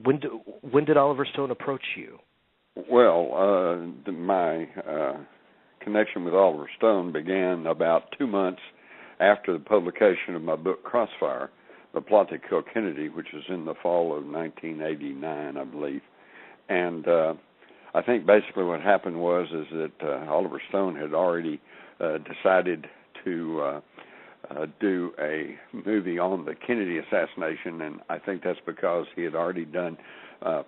When did Oliver Stone approach you? Well, my connection with Oliver Stone began about 2 months after the publication of my book Crossfire, The Plot That Killed Kennedy, which was in the fall of 1989, I believe. And I think basically what happened was that Oliver Stone had already decided to do a movie on the Kennedy assassination, and I think that's because he had already done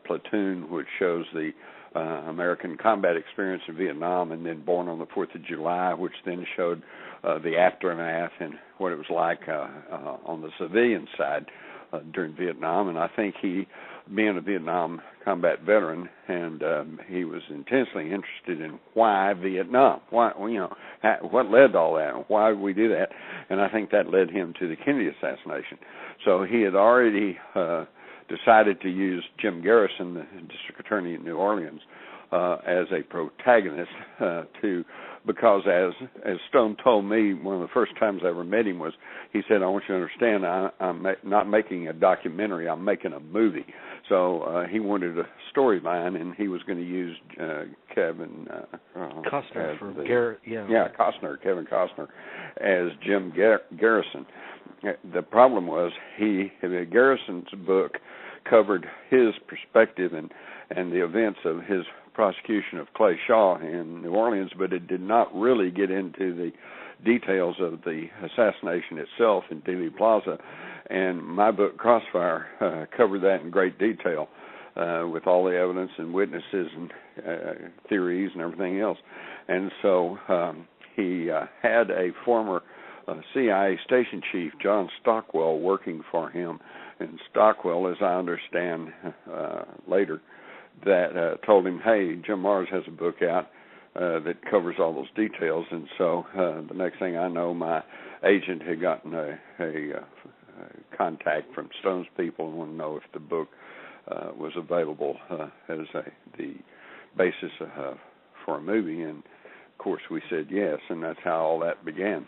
Platoon, which shows the American combat experience in Vietnam, and then Born on the 4th of July, which then showed the aftermath and what it was like on the civilian side during Vietnam. And I think he, being a Vietnam combat veteran, and he was intensely interested in why Vietnam, what led to all that, and why would we do that? And I think that led him to the Kennedy assassination. So he had already decided to use Jim Garrison, the district attorney in New Orleans, as a protagonist because as Stone told me, one of the first times I ever met him was, he said, I want you to understand, I'm not making a documentary, I'm making a movie. So he wanted a storyline, and he was going to use Kevin Costner Kevin Costner as Jim Garrison. The problem was Garrison's book covered his perspective and the events of his prosecution of Clay Shaw in New Orleans, but it did not really get into the details of the assassination itself in Dealey Plaza. And my book, Crossfire, covered that in great detail with all the evidence and witnesses and theories and everything else. And so he had a former CIA station chief, John Stockwell, working for him. And Stockwell, as I understand later, that told him, hey, Jim Mars has a book out that covers all those details. And so the next thing I know, my agent had gotten a contact from Stone's people and wanted to know if the book was available as the basis for a movie. And, of course, we said yes, and that's how all that began.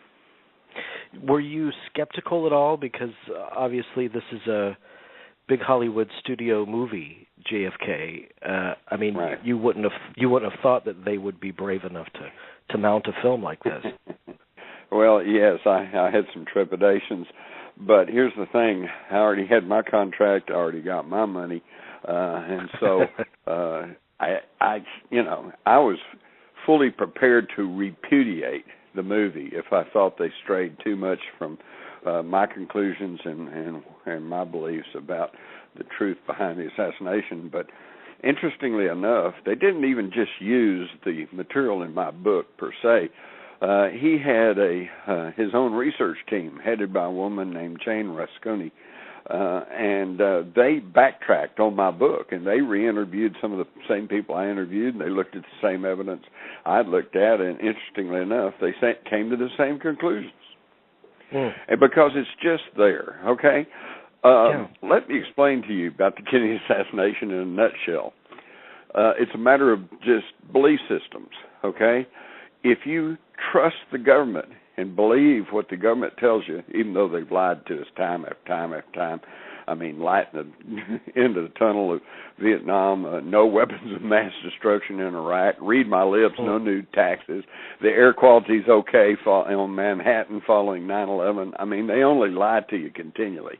Were you skeptical at all? Because obviously this is a big Hollywood studio movie, JFK. I mean, right. You wouldn't have thought that they would be brave enough to mount a film like this. Well, yes, I had some trepidations, but here's the thing: I already had my contract, I already got my money, and so I was fully prepared to repudiate the movie if I thought they strayed too much from my conclusions and my beliefs about the truth behind the assassination. But interestingly enough, they didn't even just use the material in my book per se. He had his own research team headed by a woman named Jane Rasconi, and they backtracked on my book, and they re-interviewed some of the same people I interviewed, and they looked at the same evidence I'd looked at, and interestingly enough, they came to the same conclusions. And because it's just there, okay? Let me explain to you about the Kennedy assassination in a nutshell. It's a matter of just belief systems, okay? If you trust the government and believe what the government tells you, even though they've lied to us time after time after time, I mean, light in the end of the tunnel of Vietnam, no weapons of mass destruction in Iraq, read my lips, no new taxes, the air quality's okay on Manhattan following 9/11. I mean, they only lie to you continually.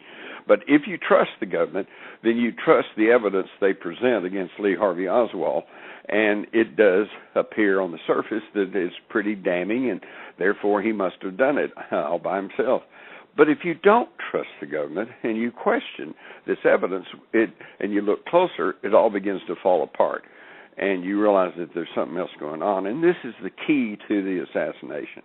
But if you trust the government, then you trust the evidence they present against Lee Harvey Oswald, and it does appear on the surface that it's pretty damning, and therefore he must have done it all by himself. But if you don't trust the government and you question this evidence, and you look closer, it all begins to fall apart, and you realize that there's something else going on. And this is the key to the assassination.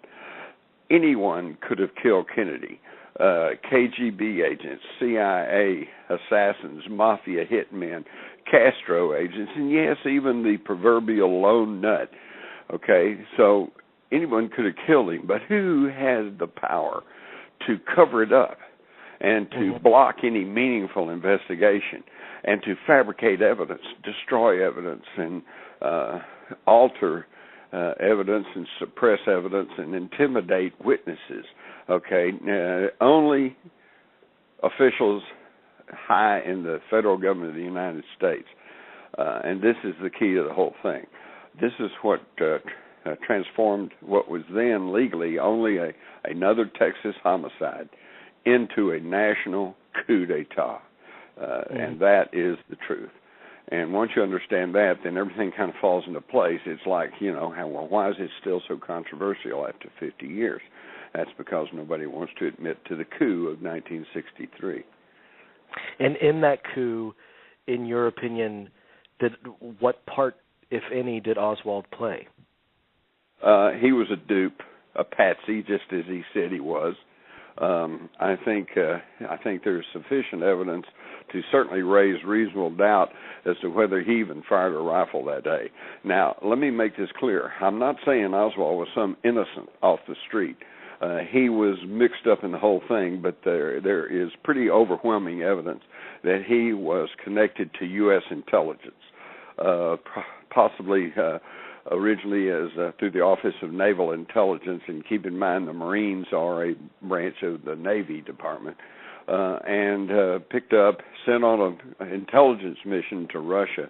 Anyone could have killed Kennedy. KGB agents, CIA assassins, mafia hitmen, Castro agents, and yes, even the proverbial lone nut. Okay, so anyone could have killed him, but who has the power to cover it up and to block any meaningful investigation and to fabricate evidence, destroy evidence, and alter evidence and suppress evidence and intimidate witnesses? Okay, only officials high in the federal government of the United States. And this is the key to the whole thing. This is what transformed what was then legally only another Texas homicide into a national coup d'etat. And that is the truth. And once you understand that, then everything kind of falls into place. It's like, why is it still so controversial after 50 years? That's because nobody wants to admit to the coup of 1963. And in that coup, in your opinion, what part, if any, did Oswald play? He was a dupe, a patsy, just as he said he was. I think there's sufficient evidence to certainly raise reasonable doubt as to whether he even fired a rifle that day. Now, let me make this clear. I'm not saying Oswald was some innocent off the street. He was mixed up in the whole thing, but there is pretty overwhelming evidence that he was connected to U.S. intelligence, possibly originally as through the Office of Naval Intelligence, and keep in mind the Marines are a branch of the Navy Department, and sent on an intelligence mission to Russia,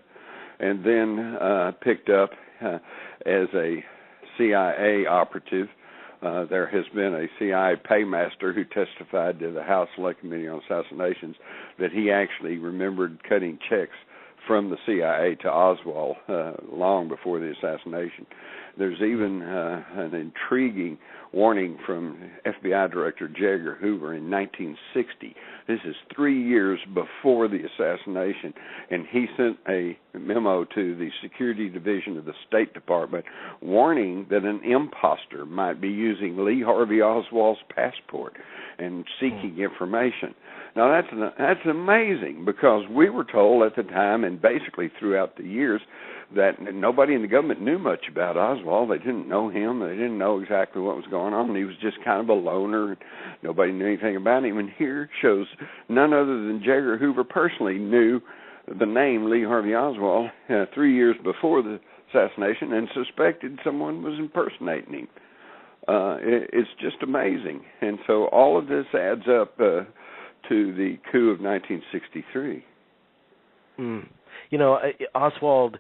and then picked up as a CIA operative. There has been a CIA paymaster who testified to the House Select Committee on Assassinations that he actually remembered cutting checks from the CIA to Oswald long before the assassination. There's even an intriguing warning from FBI Director J. Edgar Hoover in 1960. This is 3 years before the assassination, and he sent a memo to the Security Division of the State Department warning that an imposter might be using Lee Harvey Oswald's passport and seeking information. Now, that's amazing, because we were told at the time, and basically throughout the years, that nobody in the government knew much about Oswald. They didn't know him. They didn't know exactly what was going on. He was just kind of a loner. Nobody knew anything about him. And here shows none other than J. Edgar Hoover personally knew the name Lee Harvey Oswald 3 years before the assassination and suspected someone was impersonating him. It's just amazing. And so all of this adds up to the coup of 1963. Oswald,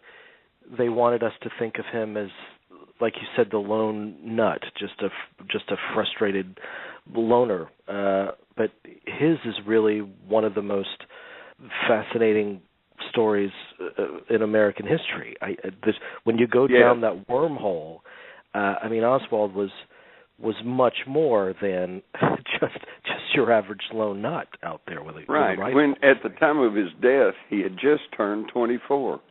they wanted us to think of him as, like you said, the lone nut, just a frustrated loner. But his is really one of the most fascinating stories in American history. When you go down that wormhole, Oswald was much more than just your average lone nut out there with a rifle. When at the time of his death, he had just turned 24.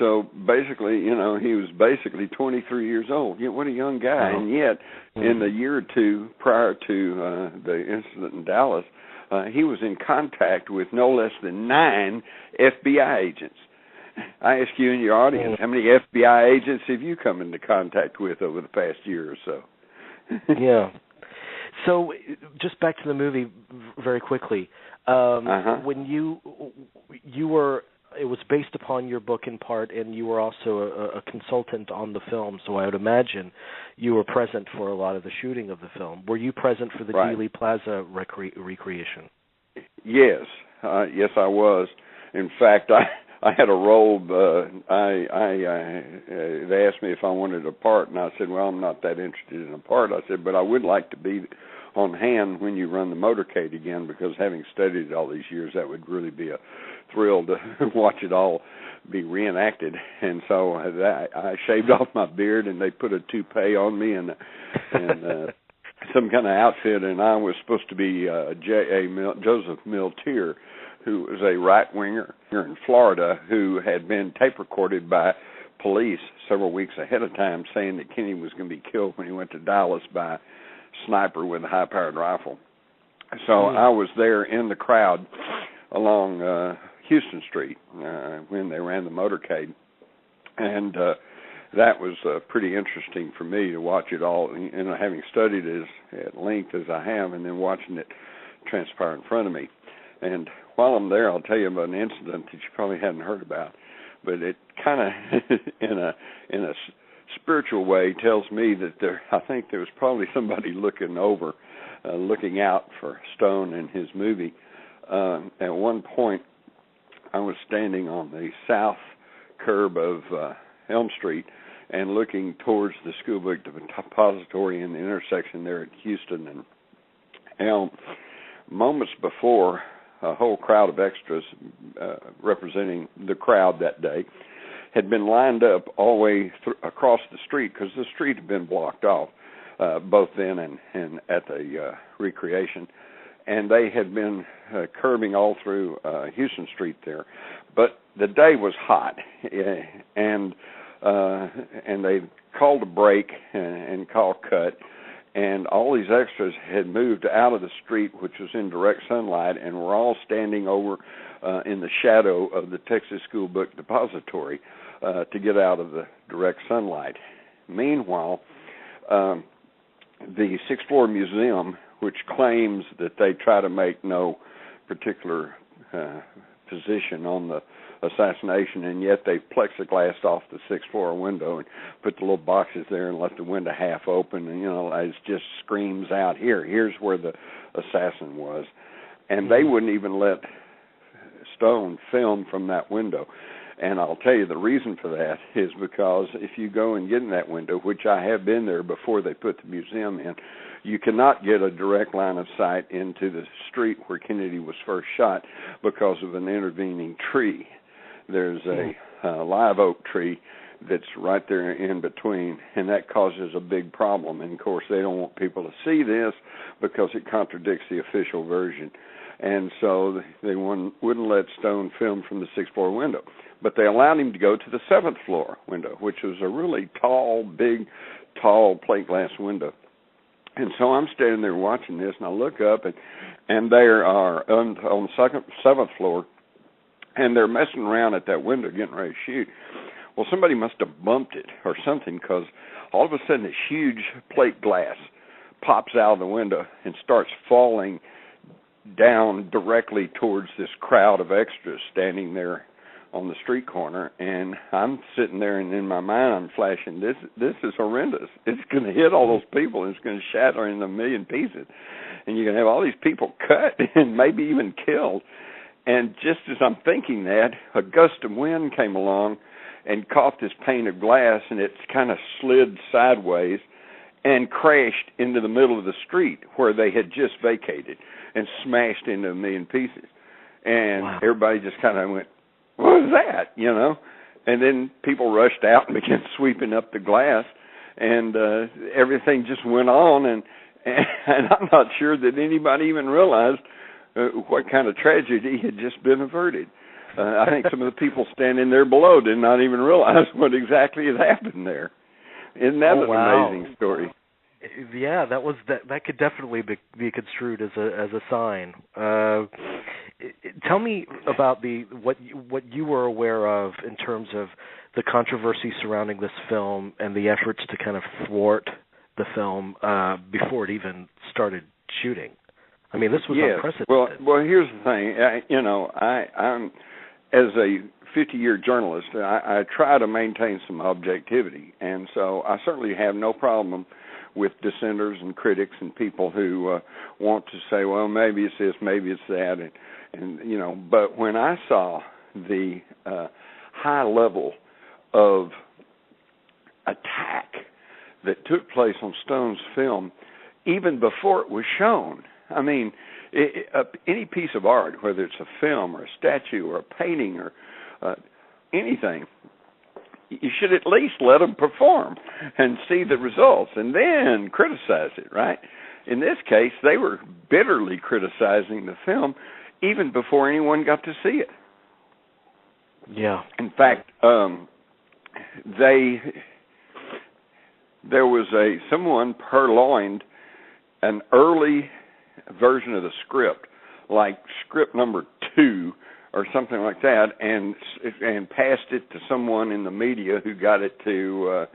So basically, he was basically 23 years old. What a young guy. And yet, in the year or two prior to the incident in Dallas, he was in contact with no less than 9 FBI agents. I ask you in your audience, how many FBI agents have you come into contact with over the past year or so? Yeah. So, just back to the movie very quickly. When you were, it was based upon your book in part, and you were also a consultant on the film. So I would imagine you were present for a lot of the shooting of the film. Were you present for the Dealey Plaza recreation? Yes, yes, I was. In fact, I had a robe. They asked me if I wanted a part, and I said, well, I'm not that interested in a part. I said, but I would like to be on hand when you run the motorcade again, because having studied it all these years, that would really be a thrill to watch it all be reenacted. And so I shaved off my beard, and they put a toupee on me and some kind of outfit, and I was supposed to be Joseph Miltier, who was a right-winger here in Florida who had been tape recorded by police several weeks ahead of time saying that Kenny was going to be killed when he went to Dallas by a sniper with a high-powered rifle. So I was there in the crowd along Houston Street when they ran the motorcade. And that was pretty interesting for me to watch it all, having studied it at length as I have, and then watching it transpire in front of me. And while I'm there, I'll tell you about an incident that you probably hadn't heard about, but it kind of, in a spiritual way, tells me that I think there was probably somebody looking out for Stone in his movie. at one point I was standing on the south curb of Elm Street and looking towards the school book depository in the intersection there at Houston and Elm. Moments before, a whole crowd of extras representing the crowd that day had been lined up all the way across the street, because the street had been blocked off both then and at the recreation. And they had been curbing all through Houston Street there. But the day was hot, and they called a break and called cut. And all these extras had moved out of the street, which was in direct sunlight, and were all standing over in the shadow of the Texas School Book Depository to get out of the direct sunlight. Meanwhile, the Sixth Floor Museum, which claims that they try to make no particular position on the assassination, and yet they plexiglassed off the sixth floor window and put the little boxes there and left the window half open, and it just screams out, here's where the assassin was. And they wouldn't even let Stone film from that window. And I'll tell you the reason for that is because if you go and get in that window, which I have been there before they put the museum in, you cannot get a direct line of sight into the street where Kennedy was first shot because of an intervening tree. There's a live oak tree that's right there in between, and that causes a big problem. And, of course, they don't want people to see this because it contradicts the official version. And so they wouldn't let Stone film from the sixth floor window. But they allowed him to go to the seventh floor window, which was a really big plate glass window. And so I'm standing there watching this, and I look up, and they are on the seventh floor, and they're messing around at that window getting ready to shoot. Well, somebody must have bumped it or something, because all of a sudden this huge plate glass pops out of the window and starts falling down directly towards this crowd of extras standing there on the street corner. And I'm sitting there, and in my mind I'm flashing, this is horrendous. It's going to hit all those people, and it's going to shatter in a million pieces. And you're going to have all these people cut and maybe even killed. And just as I'm thinking that, a gust of wind came along and caught this pane of glass, and it kind of slid sideways and crashed into the middle of the street where they had just vacated and smashed into a million pieces. And wow. Everybody just kind of went, what was that, And then people rushed out and began sweeping up the glass, and everything just went on, and I'm not sure that anybody even realized what kind of tragedy had just been averted. I think some of the people standing there below did not even realize what exactly had happened there. Isn't that an amazing story? Yeah, that could definitely be construed as a sign. Tell me about what you were aware of in terms of the controversy surrounding this film and the efforts to kind of thwart the film before it even started shooting. I mean, this was unprecedented. Well, here's the thing. I'm as a 50-year journalist, I try to maintain some objectivity, and so I certainly have no problem with dissenters and critics and people who want to say, well, maybe it's this, maybe it's that, and But when I saw the high level of attack that took place on Stone's film, even before it was shown, I mean, any piece of art, whether it's a film or a statue or a painting or anything, you should at least let them perform and see the results and then criticize it, right? In this case, they were bitterly criticizing the film even before anyone got to see it. Yeah. In fact, there was someone purloined an early version of the script, like script number 2 or something like that, and passed it to someone in the media who got it to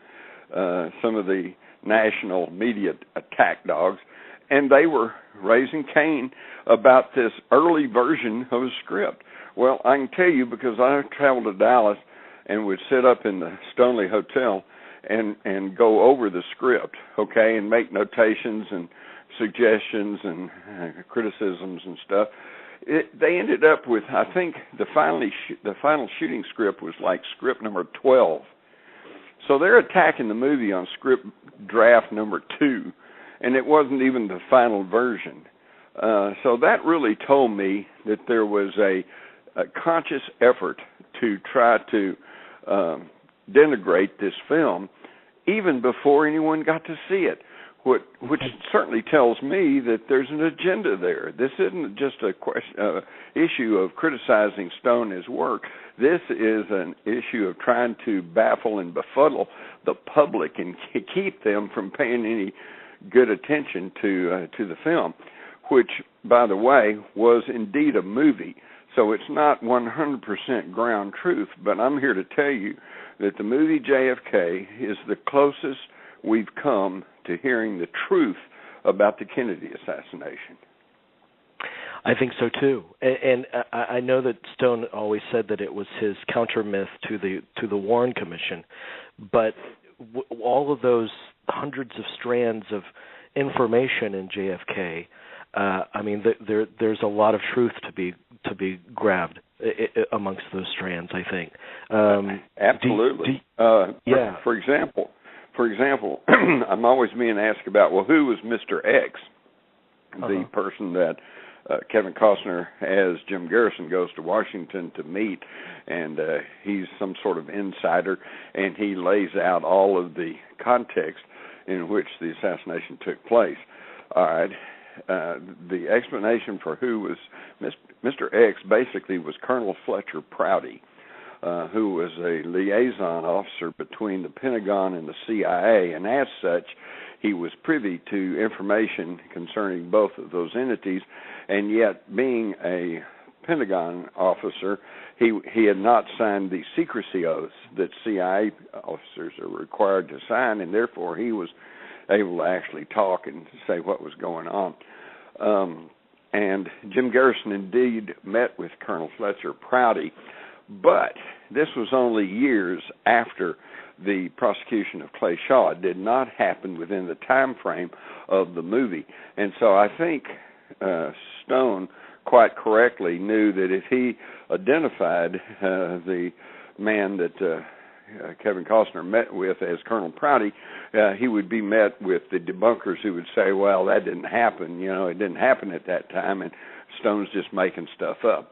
some of the national media attack dogs, and they were raising Cain about this early version of a script. Well, I can tell you, because I traveled to Dallas and would sit up in the Stoneleigh Hotel and go over the script, okay, and make notations and suggestions and criticisms and stuff. they ended up with, I think, the final shooting script was like script number 12. So they're attacking the movie on script draft number 2, and it wasn't even the final version. So that really told me that there was a conscious effort to try to denigrate this film even before anyone got to see it, which certainly tells me that there's an agenda there. This isn't just a issue of criticizing Stone as work. This is an issue of trying to baffle and befuddle the public and keep them from paying any good attention to the film, which, by the way, was indeed a movie. So it's not 100% ground truth, but I'm here to tell you that the movie JFK is the closest we've come to hearing the truth about the Kennedy assassination. I think so too, and I know that Stone always said that it was his counter myth to the Warren Commission, but all of those hundreds of strands of information in JFK, I mean, there's a lot of truth to be grabbed amongst those strands, I think. Absolutely. Yeah. For example, I'm always being asked about, well, who was Mr. X, the person that Kevin Costner as Jim Garrison goes to Washington to meet, and he's some sort of insider, and he lays out all of the context in which the assassination took place. All right. The explanation for who was Mr. X basically was Colonel Fletcher Prouty, who was a liaison officer between the Pentagon and the CIA, and as such, he was privy to information concerning both of those entities, and yet, being a Pentagon officer, he had not signed the secrecy oaths that CIA officers are required to sign, and therefore he was able to actually talk and say what was going on. And Jim Garrison indeed met with Colonel Fletcher Prouty, but this was only years after the prosecution of Clay Shaw. It did not happen within the time frame of the movie. And so I think Stone quite correctly knew that if he identified the man that Kevin Costner met with as Colonel Prouty, he would be met with the debunkers who would say, well, that didn't happen. You know, it didn't happen at that time, and Stone's just making stuff up.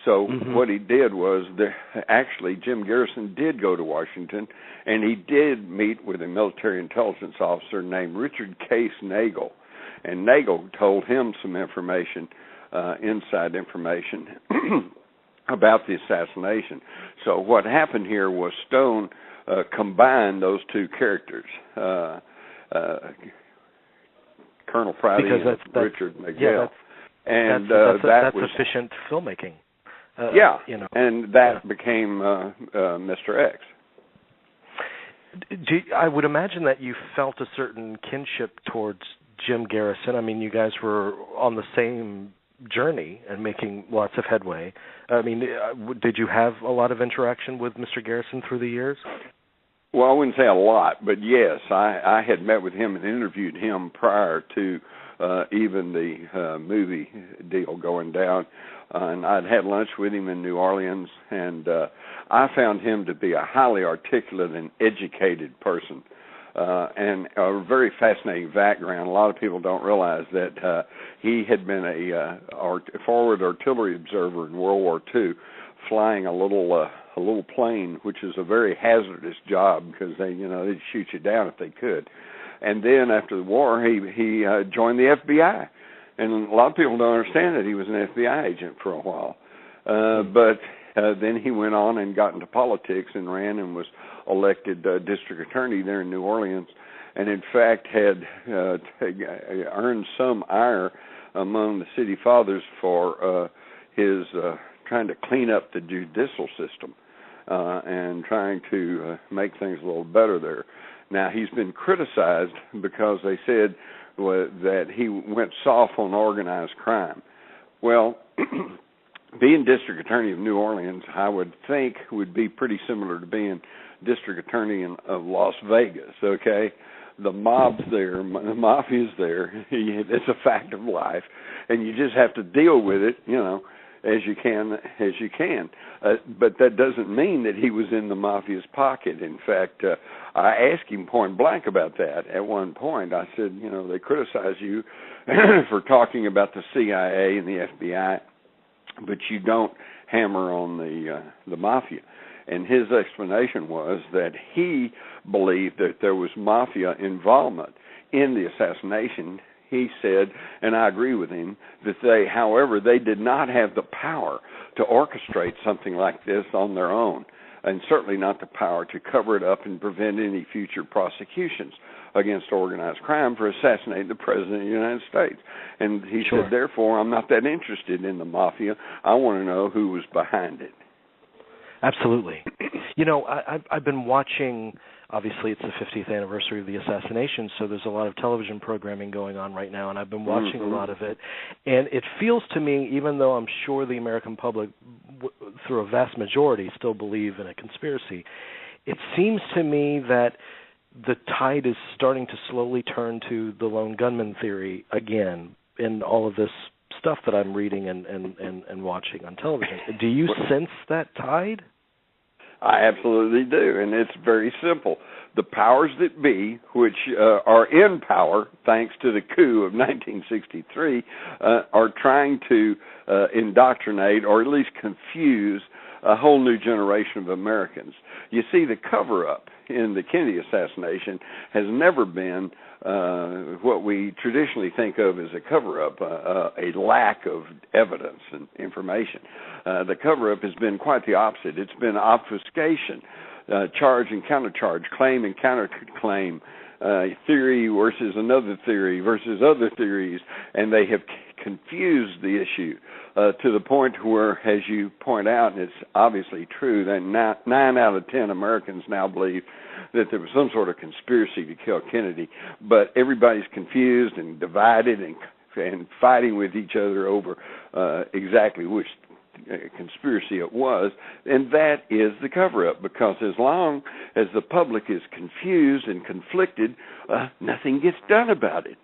So what he did was, actually, Jim Garrison did go to Washington, and he did meet with a military intelligence officer named Richard Case Nagel. And Nagel told him some information, inside information, about the assassination. So what happened here was Stone combined those two characters, Colonel Prouty and Richard Nagel. And that's efficient filmmaking. You know, and that became Mr. X. I would imagine that you felt a certain kinship towards Jim Garrison. I mean, you guys were on the same journey and making lots of headway. I mean, did you have a lot of interaction with Mr. Garrison through the years? Well, I wouldn't say a lot, but yes, I had met with him and interviewed him prior to even the movie deal going down. And I'd had lunch with him in New Orleans, and I found him to be a highly articulate and educated person, and a very fascinating background. A lot of people don't realize that he had been a forward artillery observer in World War II, flying a little plane, which is a very hazardous job because they'd shoot you down if they could. And then after the war, he joined the FBI. And a lot of people don't understand that he was an FBI agent for a while. But then he went on and got into politics and ran and was elected district attorney there in New Orleans, and in fact had earned some ire among the city fathers for his trying to clean up the judicial system and trying to make things a little better there. Now, he's been criticized because they said that he went soft on organized crime. Well, being district attorney of New Orleans, I would think, would be pretty similar to being district attorney of Las Vegas, okay? The mob's there, the mafia's there. It's a fact of life, and you just have to deal with it, as you can. But that doesn't mean that he was in the mafia's pocket. In fact, I asked him point blank about that at one point. I said, they criticize you for talking about the CIA and the FBI, but you don't hammer on the mafia. And his explanation was that he believed that there was mafia involvement in the assassination. He said, and I agree with him, that they did not have the power to orchestrate something like this on their own, and certainly not the power to cover it up and prevent any future prosecutions against organized crime for assassinating the President of the United States. And he said, therefore, I'm not that interested in the mafia. I want to know who was behind it. Absolutely. I've been watching, obviously it's the 50th anniversary of the assassination, so there's a lot of television programming going on right now, and I've been watching a lot of it. And it feels to me, even though I'm sure the American public, through a vast majority, still believe in a conspiracy, it seems to me that the tide is starting to slowly turn to the lone gunman theory again in all of this stuff that I'm reading and watching on television. Do you sense that tide? I absolutely do, and it's very simple. The powers that be, which are in power thanks to the coup of 1963, are trying to indoctrinate or at least confuse a whole new generation of Americans. You see, the cover-up in the Kennedy assassination has never been what we traditionally think of as a cover-up, a lack of evidence and information. The cover-up has been quite the opposite. It's been obfuscation, charge and countercharge, claim and counterclaim, theory versus another theory versus other theories, and they have confused the issue to the point where, as you point out, and it's obviously true, that 9 out of 10 Americans now believe that there was some sort of conspiracy to kill Kennedy, but everybody's confused and divided and fighting with each other over exactly which conspiracy it was, and that is the cover-up, because as long as the public is confused and conflicted, nothing gets done about it.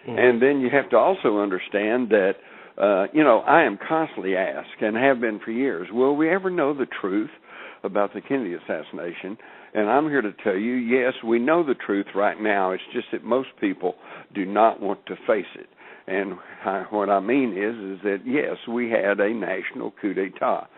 And then you have to also understand that, I am constantly asked, and have been for years, will we ever know the truth about the Kennedy assassination? And I'm here to tell you, yes, we know the truth right now. It's just that most people do not want to face it. And what I mean is that, yes, we had a national coup d'etat.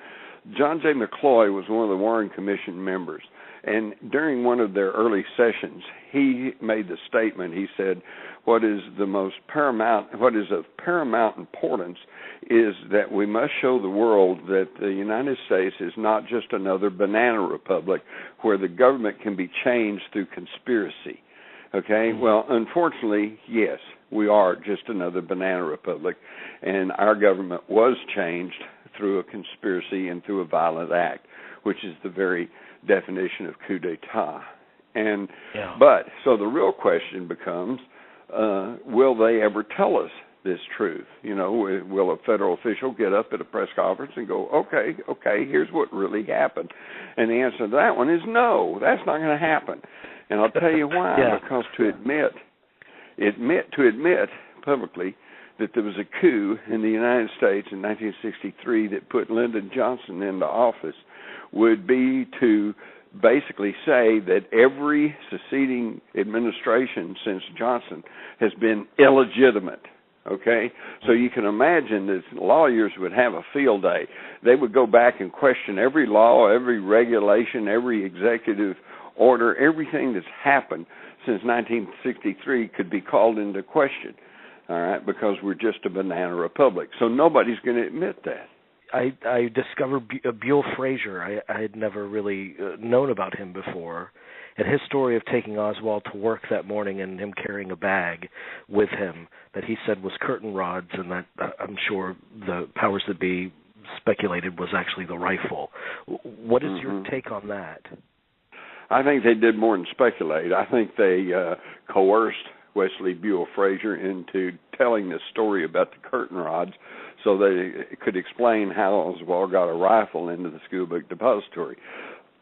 John J. McCloy was one of the Warren Commission members. And during one of their early sessions, he made the statement, he said, what is of paramount importance is that we must show the world that the United States is not just another banana republic where the government can be changed through conspiracy. Okay? Well, unfortunately, yes, we are just another banana republic, and our government was changed through a conspiracy and through a violent act, which is the very definition of coup d'etat. And but so the real question becomes, will they ever tell us this truth? Will a federal official get up at a press conference and go, okay, here's what really happened? And the answer to that one is no, that's not going to happen. And I'll tell you why. Because to admit publicly that there was a coup in the United States in 1963 that put Lyndon Johnson into office would be to basically say that every succeeding administration since Johnson has been illegitimate. Okay? So you can imagine that lawyers would have a field day. They would go back and question every law, every regulation, every executive order, everything that's happened since 1963 could be called into question, all right, because we're just a banana republic. So nobody's going to admit that. I discovered Buell Frazier. I had never really known about him before. And his story of taking Oswald to work that morning and him carrying a bag with him that he said was curtain rods, and that I'm sure the powers that be speculated was actually the rifle. What is your take on that? I think they did more than speculate. I think they coerced Wesley Buell Frazier into telling this story about the curtain rods so they could explain how Oswald got a rifle into the school book depository.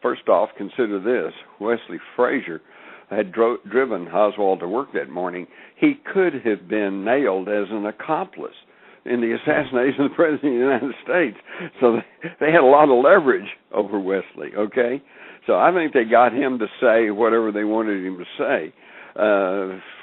First off, consider this. Wesley Frazier had driven Oswald to work that morning. He could have been nailed as an accomplice in the assassination of the President of the United States. So they had a lot of leverage over Wesley, okay? So I think they got him to say whatever they wanted him to say.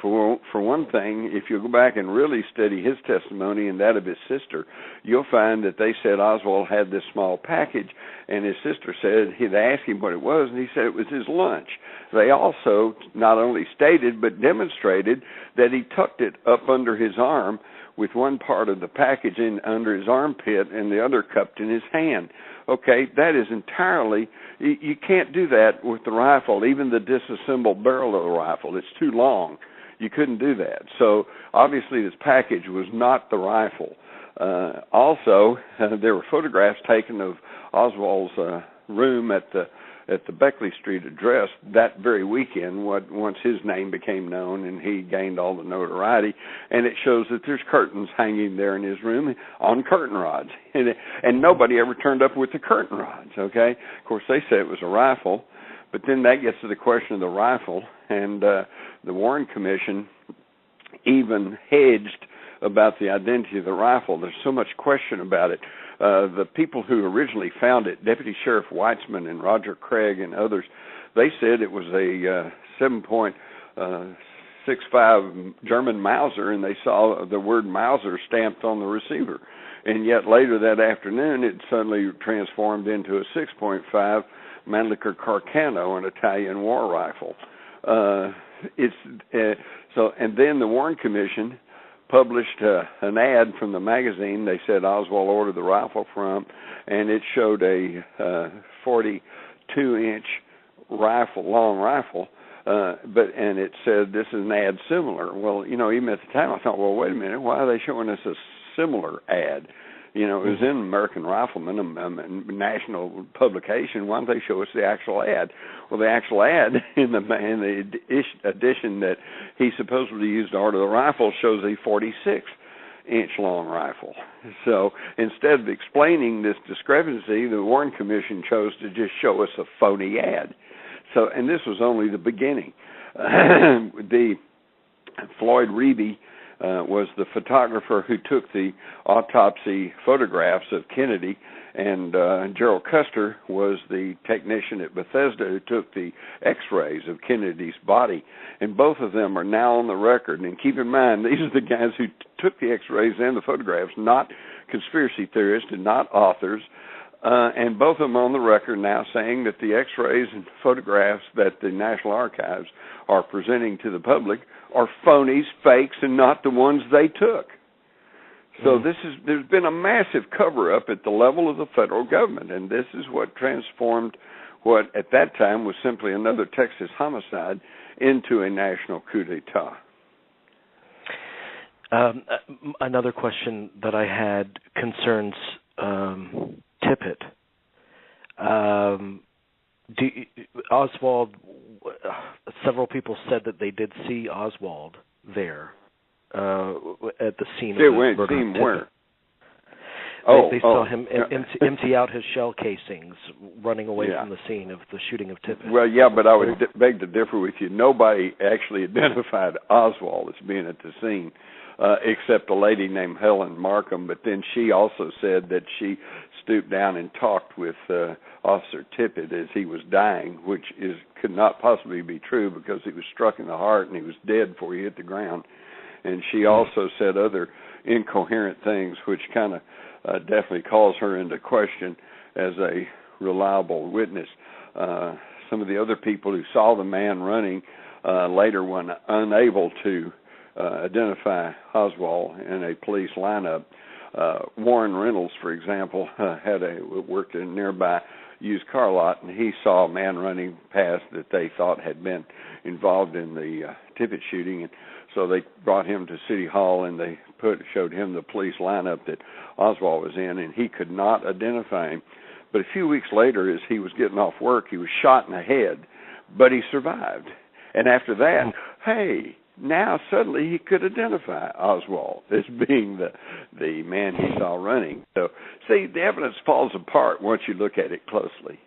For one thing, if you go back and really study his testimony and that of his sister, you'll find that they said Oswald had this small package, and his sister said he'd asked him what it was, and he said it was his lunch. They also not only stated but demonstrated that he tucked it up under his arm with one part of the package in under his armpit and the other cupped in his hand. Okay, that is entirely, you can't do that with the rifle, even the disassembled barrel of the rifle. It's too long. You couldn't do that. So obviously this package was not the rifle. Also, there were photographs taken of Oswald's room at the Beckley Street address that very weekend once his name became known and he gained all the notoriety, and it shows that there's curtains hanging there in his room on curtain rods, and nobody ever turned up with the curtain rods, okay? Of course, they say it was a rifle, but then that gets to the question of the rifle, and the Warren Commission even hedged about the identity of the rifle. There's so much question about it. The people who originally found it, Deputy Sheriff Weitzman and Roger Craig and others, they said it was a 7.65 German Mauser, and they saw the word Mauser stamped on the receiver. And yet later that afternoon, it suddenly transformed into a 6.5 Mannlicher Carcano, an Italian war rifle. And then the Warren Commission published an ad from the magazine. They said Oswald ordered the rifle from, and it showed a 42-inch rifle, long rifle, and it said this is an ad similar. Well, even at the time I thought, well, wait a minute, why are they showing us a similar ad? It was in American Rifleman, a national publication. Why don't they show us the actual ad? Well, the actual ad in the edition that he supposedly used to order the rifle shows a 46-inch long rifle. So instead of explaining this discrepancy, the Warren Commission chose to just show us a phony ad. So, and this was only the beginning. The Floyd Reeby was the photographer who took the autopsy photographs of Kennedy, and Gerald Custer was the technician at Bethesda who took the x-rays of Kennedy's body. And both of them are now on the record. And keep in mind, these are the guys who took the x-rays and the photographs, not conspiracy theorists and not authors. And both of them are on the record now saying that the x-rays and photographs that the National Archives are presenting to the public are phonies, fakes, and not the ones they took. So there's been a massive cover-up at the level of the federal government, and this is what transformed what at that time was simply another Texas homicide into a national coup d'etat. Another question that I had concerns Tippit. Oswald, several people said that they did see Oswald there at the scene of the murder of Tippit. Where? They saw him empty out his shell casings, running away from the scene of the shooting of Tippit. Well, yeah, but I would beg to differ with you. Nobody actually identified Oswald as being at the scene, except a lady named Helen Markham. But then she also said that she stooped down and talked with Officer Tippit as he was dying, which could not possibly be true because he was struck in the heart and he was dead before he hit the ground. And she also said other incoherent things, which kind of definitely calls her into question as a reliable witness. Some of the other people who saw the man running later were unable to identify Oswald in a police lineup. Warren Reynolds, for example, worked in a nearby used car lot, and he saw a man running past that they thought had been involved in the Tippit shooting, and so they brought him to City Hall, and they showed him the police lineup that Oswald was in, and he could not identify him. But a few weeks later, as he was getting off work, he was shot in the head, but he survived. And after that, now suddenly he could identify Oswald as being the man he saw running. So, see, the evidence falls apart once you look at it closely.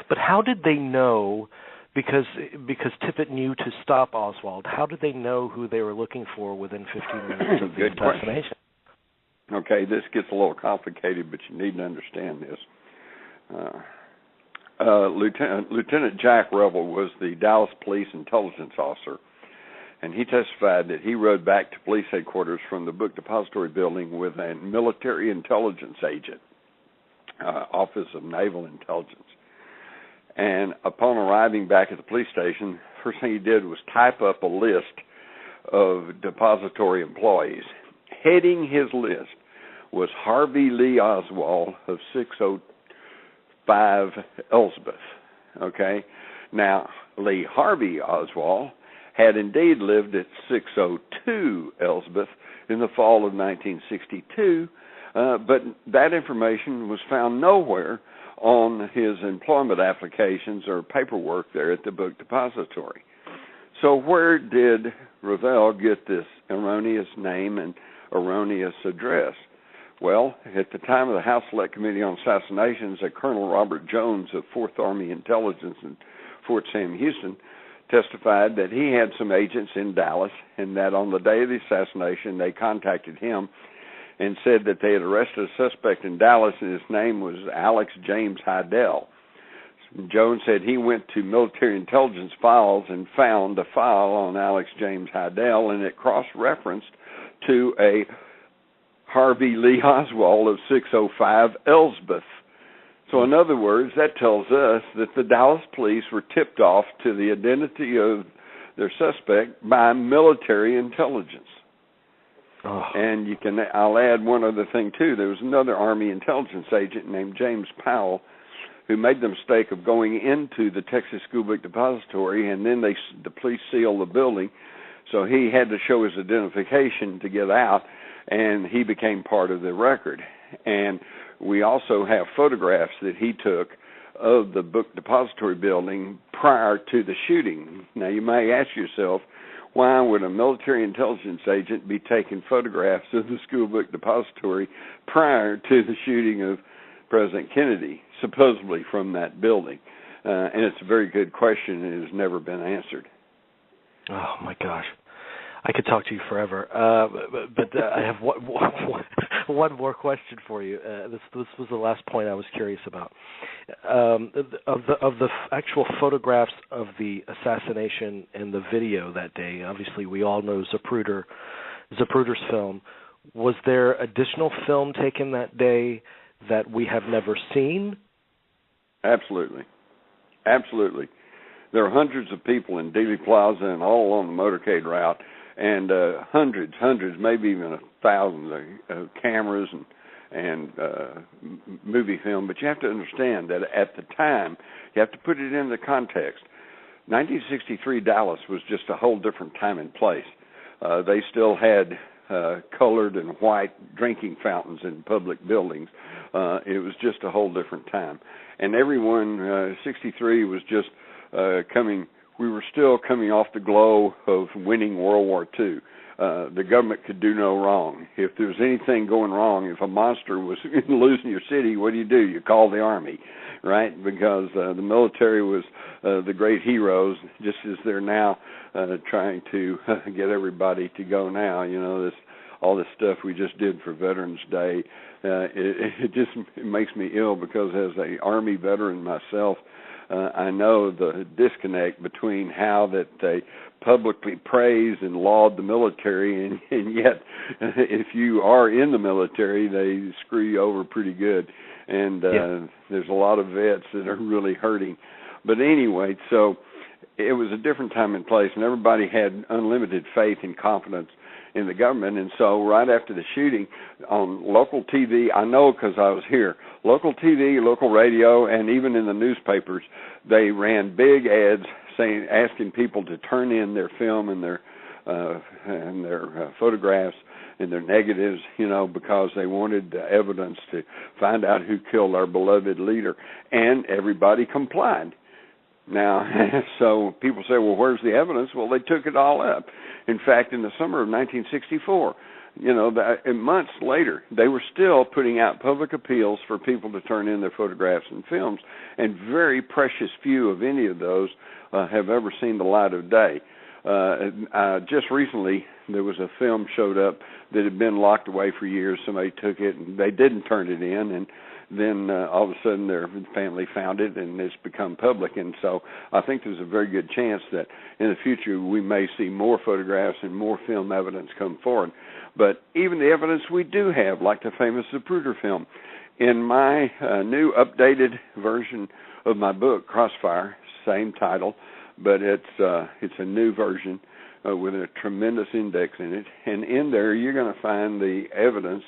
But how did they know, because Tippit knew to stop Oswald, how did they know who they were looking for within 15 minutes of the assassination? Okay, this gets a little complicated, but you need to understand this. Lieutenant Jack Revel was the Dallas Police Intelligence Officer, and he testified that he rode back to police headquarters from the book depository building with a military intelligence agent, Office of Naval Intelligence. And upon arriving back at the police station, first thing he did was type up a list of depository employees. Heading his list was Harvey Lee Oswald of 605 Elsbeth. Okay? Now, Lee Harvey Oswald had indeed lived at 602 Elsbeth in the fall of 1962, but that information was found nowhere on his employment applications or paperwork there at the book depository. So where did Revel get this erroneous name and erroneous address? Well, at the time of the House Select Committee on Assassinations, Colonel Robert Jones of 4th Army Intelligence in Fort Sam Houston testified that he had some agents in Dallas and that on the day of the assassination they contacted him and said that they had arrested a suspect in Dallas and his name was Alex James Hydell. Jones said he went to military intelligence files and found a file on Alex James Hydell, and it cross-referenced to a Harvey Lee Oswald of 605 Elsbeth. So in other words, that tells us that the Dallas police were tipped off to the identity of their suspect by military intelligence. Oh. And I'll add one other thing too. There was another Army intelligence agent named James Powell who made the mistake of going into the Texas School Book Depository, and then the police sealed the building, so he had to show his identification to get out, and he became part of the record. And we also have photographs that he took of the book depository building prior to the shooting. Now, you may ask yourself, why would a military intelligence agent be taking photographs of the school book depository prior to the shooting of President Kennedy, supposedly from that building? And it's a very good question, and it has never been answered. Oh, my gosh. I could talk to you forever, but I have one more question for you. This was the last point I was curious about. Of the actual photographs of the assassination and the video that day, obviously we all know Zapruder's film. Was there additional film taken that day that we have never seen? Absolutely. Absolutely. There are hundreds of people in Dealey Plaza and all along the motorcade route, and hundreds, maybe even 1,000 cameras and movie film. But you have to understand that at the time, you have to put it into context. 1963 Dallas was just a whole different time and place. They still had colored and white drinking fountains in public buildings. It was just a whole different time. And everyone, 63 was just we were still coming off the glow of winning World War II. The government could do no wrong. If there was anything going wrong, if a monster was losing your city, what do? You call the Army, right? Because the military was the great heroes, just as they're now trying to get everybody to go now. You know, all this stuff we just did for Veterans Day, it makes me ill because as an Army veteran myself, I know the disconnect between how that they publicly praise and laud the military, and yet if you are in the military, they screw you over pretty good. And there's a lot of vets that are really hurting. But anyway, so it was a different time and place, and everybody had unlimited faith and confidence in the government. And so right after the shooting, on local TV, I know because I was here, local TV, local radio, and even in the newspapers, they ran big ads asking people to turn in their film and their photographs and their negatives, you know, because they wanted the evidence to find out who killed our beloved leader. And everybody complied. Now, so people say, well, where's the evidence? Well, they took it all up. In fact, in the summer of 1964, you know, months later, they were still putting out public appeals for people to turn in their photographs and films, and very precious few of any of those have ever seen the light of day. Just recently, there was a film showed up that had been locked away for years. Somebody took it, and they didn't turn it in, and then all of a sudden their family found it, and it's become public. And so I think there's a very good chance that in the future we may see more photographs and more film evidence come forward. But even the evidence we do have, like the famous Zapruder film, in my new updated version of my book, Crossfire, same title, but it's a new version with a tremendous index in it. And in there you're going to find the evidence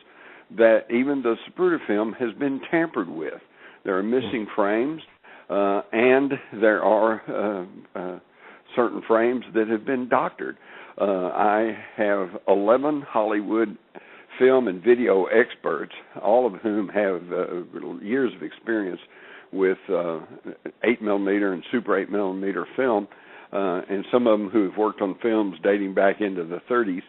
that even the Zapruder film has been tampered with. There are missing frames, and there are certain frames that have been doctored. I have 11 Hollywood film and video experts, all of whom have years of experience with 8mm and Super 8mm film, and some of them who have worked on films dating back into the 30s.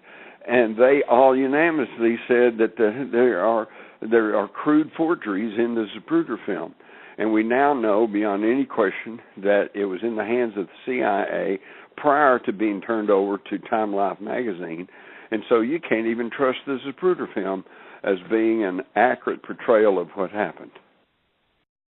And they all unanimously said that there are crude forgeries in the Zapruder film. And we now know beyond any question that it was in the hands of the CIA prior to being turned over to Time Life magazine. And so you can't even trust the Zapruder film as being an accurate portrayal of what happened.